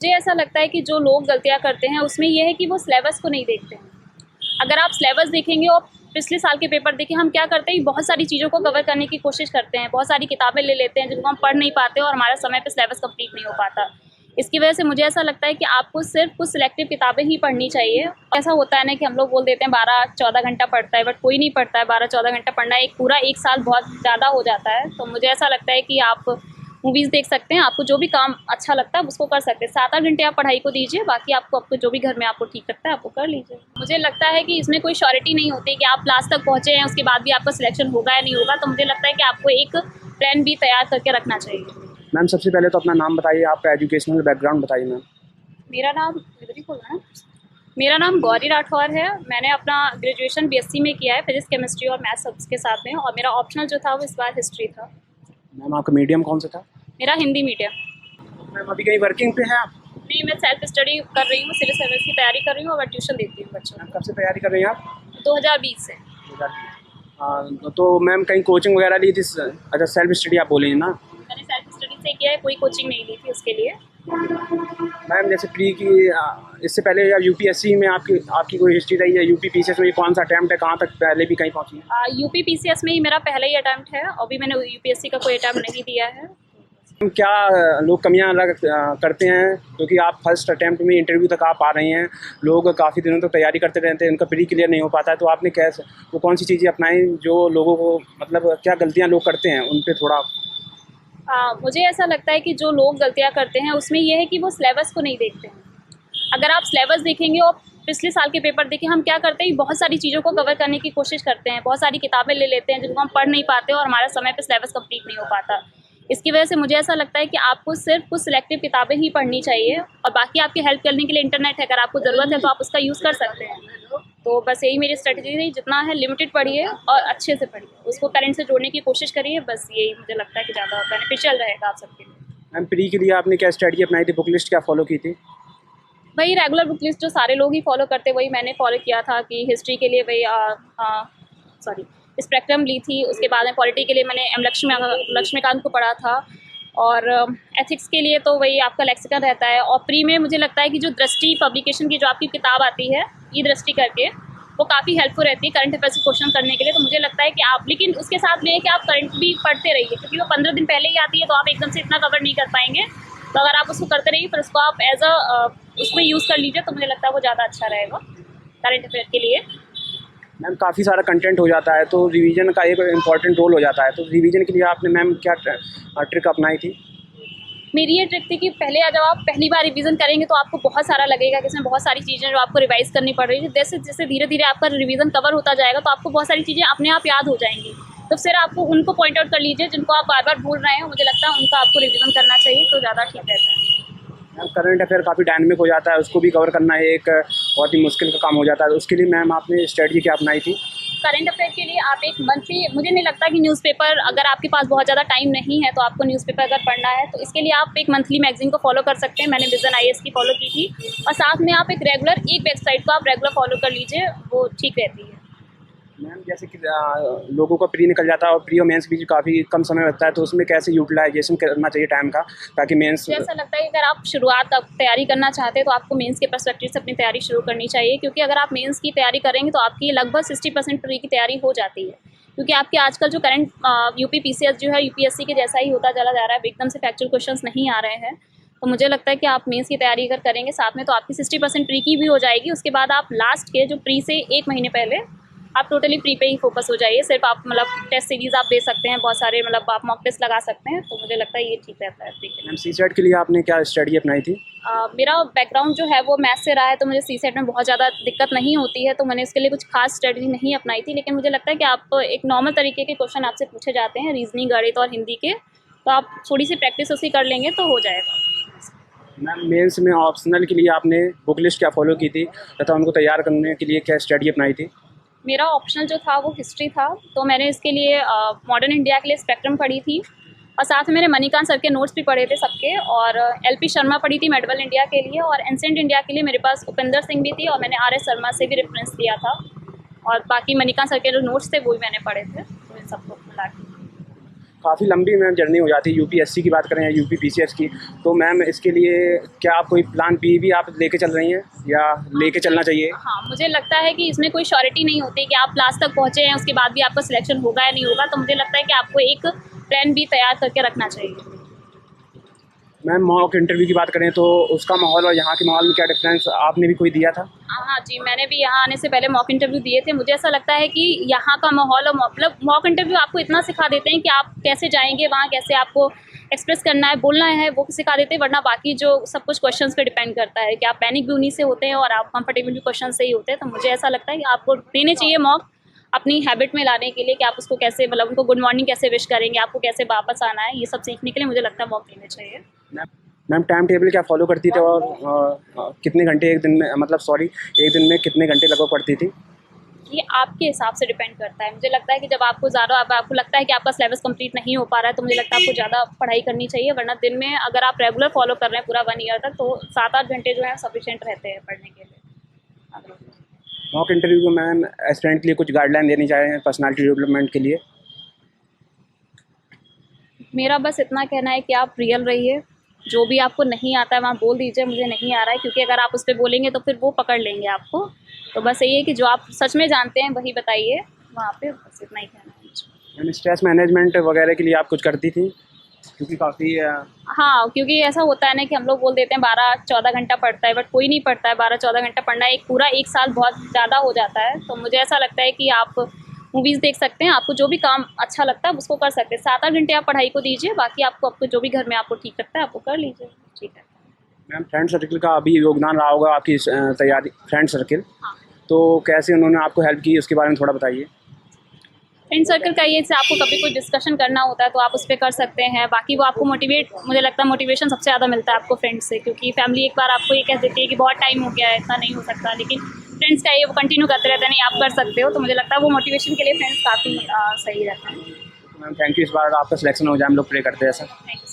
मुझे ऐसा लगता है कि जो लोग गलतियाँ करते हैं उसमें ये है कि वो सिलेबस को नहीं देखते हैं। अगर आप सिलेबस देखेंगे और पिछले साल के पेपर देखें, हम क्या करते हैं, बहुत सारी चीज़ों को कवर करने की कोशिश करते हैं, बहुत सारी किताबें ले लेते हैं जिनको हम पढ़ नहीं पाते और हमारा समय पे सिलेबस कंप्लीट नहीं हो पाता। इसकी वजह से मुझे ऐसा लगता है कि आपको सिर्फ कुछ सिलेक्टिव किताबें ही पढ़नी चाहिए। ऐसा होता है ना कि हम लोग बोल देते हैं 12-14 घंटा पढ़ता है, बट कोई नहीं पढ़ता है 12-14 घंटा पढ़ना, एक पूरा एक साल बहुत ज़्यादा हो जाता है। तो मुझे ऐसा लगता है कि आप मूवीज़ देख सकते हैं, आपको जो भी काम अच्छा लगता है उसको कर सकते हैं। 7-8 घंटे आप पढ़ाई को दीजिए, बाकी आपको जो भी घर में आपको ठीक लगता है आपको कर लीजिए। मुझे लगता है कि इसमें कोई श्योरिटी नहीं होती कि आप लास्ट तक पहुँचे हैं, उसके बाद भी आपका सिलेक्शन होगा या नहीं होगा। तो मुझे लगता है कि आपको एक प्लान बी तैयार करके रखना चाहिए। मैम सबसे पहले तो अपना नाम बताइए, आपका एजुकेशनल बैकग्राउंड बताइए मैम। मेरा नाम इधर ही खोलना है। मेरा नाम गौरी राठौर है। मैंने अपना ग्रेजुएशन बीएससी में किया है, फिजिक्स केमिस्ट्री और मैथ्स सब्जेक्ट्स के साथ में, और मेरा ऑप्शनल जो था वो इस बार हिस्ट्री था। मैम आपका मीडियम कौन सा था? मेरा हिंदी मीडियम। मैम अभी कहीं वर्किंग पे हैं आप? नहीं, मैं सेल्फ स्टडी कर रही हूँ, सिविल सर्विस की तैयारी कर रही हूँ और ट्यूशन देती हूँ बच्चों मैम कब से तैयारी कर रही हैं आप? को 2020 से। 2020। तो मैम कहीं कोचिंग वगैरह ली थी? अच्छा, सेल्फ स्टडी आप बोली ना? मैंने सेल्फ स्टडी से किया है, कोई कोचिंग नहीं ली थी उसके लिए। मैम जैसे प्री की इससे पहले या यूपीएससी में आपकी कोई हिस्ट्री रही है? यूपी पीसीएस में ये कौन सा अटैम्प्ट है, कहाँ तक पहले भी कहीं पहुँची है? यूपी पीसीएस में ही मेरा पहला ही अटैम्प्ट है, अभी मैंने यूपीएससी का कोई अटैम्प्ट नहीं दिया है। क्या लोग कमियां करते हैं, क्योंकि आप फर्स्ट अटैम्प्ट में इंटरव्यू तक आप आ रही हैं, लोग काफ़ी दिनों तक तैयारी करते रहते हैं, उनका प्री क्लियर नहीं हो पाता है, तो आपने कैसे वो कौन सी चीज़ें अपनाई जो लोगों को, मतलब क्या गलतियां लोग करते हैं उन पे थोड़ा? मुझे ऐसा लगता है कि जो लोग गलतियाँ करते हैं उसमें ये है कि वो सिलेबस को नहीं देखते हैं। अगर आप सिलेबस देखेंगे और पिछले साल के पेपर देखें, हम क्या करते हैं, बहुत सारी चीज़ों को कवर करने की कोशिश करते हैं, बहुत सारी किताबें ले लेते हैं जिनको हम पढ़ नहीं पाते और हमारा समय पे सिलेबस कंप्लीट नहीं हो पाता। इसकी वजह से मुझे ऐसा लगता है कि आपको सिर्फ कुछ सिलेक्टिव किताबें ही पढ़नी चाहिए और बाकी आपकी हेल्प करने के लिए इंटरनेट है, अगर आपको ज़रूरत है तो आप उसका यूज़ कर सकते हैं। तो बस यही मेरी स्ट्रेटजी थी, जितना है लिमिटेड पढ़िए और अच्छे से पढ़िए, उसको करंट से जोड़ने की कोशिश करिए, बस यही मुझे लगता है कि ज़्यादा बेनिफिशियल रहेगा आप सबके लिए। मैम प्री के लिए आपने क्या स्ट्रेटजी अपनाई थी, बुक लिस्ट क्या फॉलो की थी? वही रेगुलर बुक लिस्ट जो सारे लोग ही फॉलो करते, वही मैंने फॉलो किया था कि हिस्ट्री के लिए वही स्पेक्ट्रम ली थी, उसके बाद में पॉलिटी के लिए मैंने लक्ष्मीकांत को पढ़ा था, और एथिक्स के लिए तो वही आपका लेक्सिकन रहता है। और प्री में मुझे लगता है कि जो दृष्टि पब्लिकेशन की जो आपकी किताब आती है, ई दृष्टि करके, वो काफ़ी हेल्पफुल रहती है करंट अफेयर्स के क्वेश्चन करने के लिए। तो मुझे लगता है कि आप, लेकिन उसके साथ में है कि आप करंट भी पढ़ते रहिए, क्योंकि वो 15 दिन पहले ही आती है, तो आप एकदम से इतना कवर नहीं कर पाएंगे। तो अगर आप उसको करते रहिए, फिर उसको आप एज उसमें यूज़ कर लीजिए, तो मुझे लगता है वो ज़्यादा अच्छा रहेगा करंट अफेयर के लिए। मैम काफ़ी सारा कंटेंट हो जाता है, तो रिवीजन का एक इम्पॉर्टेंट रोल हो जाता है, तो रिवीजन के लिए आपने मैम क्या ट्रिक अपनाई थी? मेरी ये ट्रिक थी कि पहले जब आप पहली बार रिवीजन करेंगे तो आपको बहुत सारा लगेगा कि इसमें बहुत सारी चीज़ें जो आपको रिवाइज करनी पड़ रही है। जैसे जैसे धीरे धीरे आपका रिवीजन कवर होता जाएगा तो आपको बहुत सारी चीज़ें अपने आप याद हो जाएंगी। तो फिर आपको उनको पॉइंट आउट कर लीजिए जिनको आप बार बार भूल रहे हैं, मुझे लगता है उनका आपको रिवीजन करना चाहिए, तो ज़्यादा ठीक रहता है। मैम करंट अफेयर काफ़ी डायनेमिक हो जाता है, उसको भी कवर करना एक बहुत ही मुश्किल का काम हो जाता है, तो उसके लिए मैम आपने स्ट्रेटजी क्या अपनाई थी? करंट अफेयर के लिए आप एक मंथली, मुझे नहीं लगता कि न्यूज़पेपर, अगर आपके पास बहुत ज़्यादा टाइम नहीं है तो आपको न्यूज़पेपर अगर पढ़ना है तो इसके लिए आप एक मंथली मैगजीन को फॉलो कर सकते हैं। मैंने विजन आईएएस की फॉलो की थी, और साथ में आप एक वेबसाइट को आप रेगुलर फॉलो कर लीजिए, वो ठीक रहती है। मैम जैसे कि लोगों का प्री निकल जाता है और प्री और मेंस के बीच काफ़ी कम समय बचता है, तो उसमें कैसे यूटिलाइजेशन करना चाहिए टाइम का, ताकि मेंस? मुझे ऐसा लगता है कि अगर आप शुरुआत अब तैयारी करना चाहते हैं तो आपको मेंस के पर्सपेक्टिव से अपनी तैयारी शुरू करनी चाहिए, क्योंकि अगर आप मेंस की तैयारी करेंगे तो आपकी लगभग 60% प्री की तैयारी हो जाती है, क्योंकि आपके आजकल जो करंट यूपी पीसीएस जो है यूपीएससी के जैसा ही होता चला जा रहा है, एकदम से फैक्चुअल क्वेश्चंस नहीं आ रहे हैं। तो मुझे लगता है कि आप मेंस की तैयारी अगर करेंगे साथ में तो आपकी 60% प्री की भी हो जाएगी। उसके बाद आप लास्ट के जो प्री से 1 महीने पहले आप टोटली प्री पे ही फोकस हो जाइए। सिर्फ आप मतलब टेस्ट सीरीज आप दे सकते हैं, बहुत सारे मतलब आप मॉक टेस्ट लगा सकते हैं, तो मुझे लगता है ये ठीक रहता है प्री के लिए। मैम सीसेट के लिए आपने क्या स्ट्रेटजी अपनाई थी? मेरा बैकग्राउंड जो है वो मैथ्स से रहा है, तो मुझे सीसेट में बहुत ज़्यादा दिक्कत नहीं होती है, तो मैंने इसके लिए कुछ खास स्ट्रेटजी नहीं अपनाई थी। लेकिन मुझे लगता है कि आप एक नॉर्मल तरीके के क्वेश्चन आपसे पूछे जाते हैं, रीजनिंग, गणित और हिंदी के, तो आप थोड़ी सी प्रैक्टिस उसकी कर लेंगे तो हो जाएगा। मैम मेंस में ऑप्शनल के लिए आपने बुक लिस्ट क्या फॉलो की थी, तथा उनको तैयार करने के लिए क्या स्ट्रेटजी अपनाई थी? मेरा ऑप्शनल जो था वो हिस्ट्री था, तो मैंने इसके लिए मॉडर्न इंडिया के लिए स्पेक्ट्रम पढ़ी थी, और साथ में मैंने मणिकांत सर के नोट्स भी पढ़े थे सबके, और एलपी शर्मा पढ़ी थी मेडवल इंडिया के लिए, और एंसेंट इंडिया के लिए मेरे पास उपेंद्र सिंह भी थी, और मैंने आर एस शर्मा से भी रेफरेंस लिया था, और बाकी मणिकांत सर के जो नोट्स थे वो भी मैंने पढ़े थे, तो इन सबको मिला के। काफ़ी लंबी मैम जर्नी हो जाती है, यूपीएससी की बात करें या यूपी पीसीएस की, तो मैम इसके लिए क्या आप कोई प्लान बी भी आप लेके चल रही हैं या लेके चलना चाहिए? हाँ, मुझे लगता है कि इसमें कोई श्योरिटी नहीं होती कि आप लास्ट तक पहुँचे हैं, उसके बाद भी आपका सिलेक्शन होगा या नहीं होगा, तो मुझे लगता है कि आपको एक प्लान बी तैयार करके रखना चाहिए। मैम मॉक इंटरव्यू की बात करें तो उसका माहौल और यहाँ के माहौल में क्या डिफरेंस आपने भी कोई दिया था? हाँ जी, मैंने भी यहाँ आने से पहले मॉक इंटरव्यू दिए थे। मुझे ऐसा लगता है कि यहाँ का माहौल और मतलब मॉक इंटरव्यू आपको इतना सिखा देते हैं कि आप कैसे जाएंगे वहाँ, कैसे आपको एक्सप्रेस करना है, बोलना है, वो सिखा देते हैं। वरना बाकी जो सब कुछ क्वेश्चंस पे डिपेंड करता है कि आप पैनिक भी उन्हीं से होते हैं और आप कंफर्टेबल भी क्वेश्चन से ही होते हैं। तो मुझे ऐसा लगता है कि आपको देने चाहिए मॉक अपनी हैबिट में लाने के लिए कि आप उसको कैसे मतलब उनको गुड मॉर्निंग कैसे विश करेंगे, आपको कैसे वापस आना है, ये सब सीखने के लिए मुझे लगता है मॉक देने चाहिए। मैम टाइम टेबल क्या फॉलो करती थी और कितने घंटे एक दिन में, मतलब एक दिन में कितने घंटे लगभग पढ़ती थी? ये आपके हिसाब से डिपेंड करता है। मुझे लगता है कि जब आपको आपको लगता है कि आपका सिलेबस कंप्लीट नहीं हो पा रहा है, तो मुझे लगता है आपको ज़्यादा पढ़ाई करनी चाहिए। वरना दिन में अगर आप रेगुलर फॉलो कर रहे हैं पूरा 1 ईयर तक, तो 7-8 घंटे जो है सफिशिएंट रहते हैं पढ़ने के लिए। मॉक इंटरव्यू को मैम एस्पिरेंट के लिए कुछ गाइडलाइन देनी चाहिए पर्सनालिटी डेवलपमेंट के लिए? मेरा बस इतना कहना है कि आप रियल रहिए, जो भी आपको नहीं आता है वहाँ बोल दीजिए मुझे नहीं आ रहा है, क्योंकि अगर आप उस पर बोलेंगे तो फिर वो पकड़ लेंगे आपको। तो बस यही है कि जो आप सच में जानते हैं वही बताइए वहाँ पे, बस इतना ही कहना है मुझे। मैम स्ट्रेस मैनेजमेंट वगैरह के लिए आप कुछ करती थी? क्योंकि काफ़ी हाँ, क्योंकि ऐसा होता है ना कि हम लोग बोल देते हैं 12-14 घंटा पढ़ता है, बट कोई नहीं पढ़ता है 12-14 घंटा। पढ़ना एक पूरा 1 साल बहुत ज़्यादा हो जाता है। तो मुझे ऐसा लगता है कि आप मूवीज़ देख सकते हैं, आपको जो भी काम अच्छा लगता है उसको कर सकते हैं। 7-8 घंटे आप पढ़ाई को दीजिए, बाकी आपको जो भी घर में आपको ठीक लगता है आपको कर लीजिए, ठीक है। मैम फ्रेंड सर्कल का अभी योगदान रहा होगा आपकी तैयारी, फ्रेंड सर्कल, हाँ, तो कैसे उन्होंने आपको हेल्प की उसके बारे में थोड़ा बताइए। फ्रेंड सर्कल का ये से आपको कभी कुछ डिस्कशन करना होता है तो आप उस पर कर सकते हैं। बाकी वो आपको मुझे लगता है मोटिवेशन सबसे ज़्यादा मिलता है आपको फ्रेंड्स से, क्योंकि फैमिली एक बार आपको ये कह देती है कि बहुत टाइम हो गया है, इतना नहीं हो सकता, लेकिन फ्रेंड्स का ये वो कंटिन्यू करते रहते हैं, नहीं आप कर सकते हो। तो मुझे लगता है वो मोटिवेशन के लिए फ्रेंड्स काफ़ी सही रहता है। मैम थैंक यू, इस बार आपका सिलेक्शन हो जाए, हम लोग प्रे करते हैं ऐसा। Thank you.